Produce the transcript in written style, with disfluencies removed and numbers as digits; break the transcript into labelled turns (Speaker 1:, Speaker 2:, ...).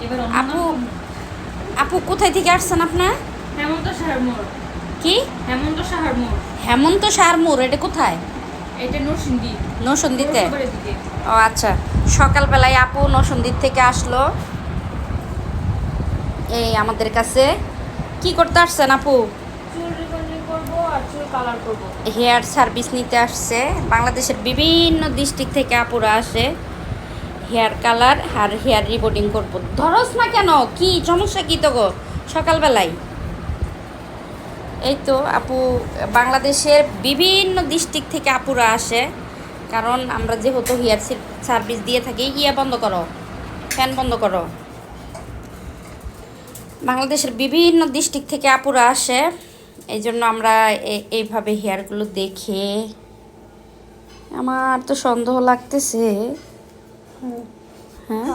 Speaker 1: এবার
Speaker 2: আপু আপু কোথায় থেকে আসছেন আপনার?
Speaker 1: হেমন্ত সাহার মোড়।
Speaker 2: কি?
Speaker 1: হেমন্ত সাহার মোড়।
Speaker 2: হেমন্ত সার মোড়, এটা কোথায়?
Speaker 1: এটা নরসিংদী
Speaker 2: নরসিংদীতে?
Speaker 1: পৌরসভার দিকে।
Speaker 2: ও আচ্ছা, সকালবেলায় আপু নরসিংদীর থেকে আসলো এই আমাদের কাছে। কি করতে আসছেন আপু?
Speaker 1: চুল রিবন্ডিং করবো আর চুল কালার করবো।
Speaker 2: হেয়ার সার্ভিস নিতে আসছে। বাংলাদেশের বিভিন্ন ডিস্ট্রিক্ট থেকে আপুরা আসে হেয়ার কালার আর হেয়ার রিবোর্ডিং করবো। ধরস না কেন, কি সমস্যা কি তো গো সকালবেলায়? এই তো আপু, বাংলাদেশের বিভিন্ন ডিস্ট্রিক্ট থেকে আপুরা আসে, কারণ আমরা যেহেতু হেয়ার সার্ভিস দিয়ে থাকি। ইয়া বন্ধ করো, ফ্যান বন্ধ করো। বাংলাদেশের বিভিন্ন ডিস্ট্রিক্ট থেকে আপুরা আসে, এই জন্য আমরা এইভাবে হেয়ারগুলো দেখে আমার তো সন্দেহ লাগতেছে। হ্যাঁ,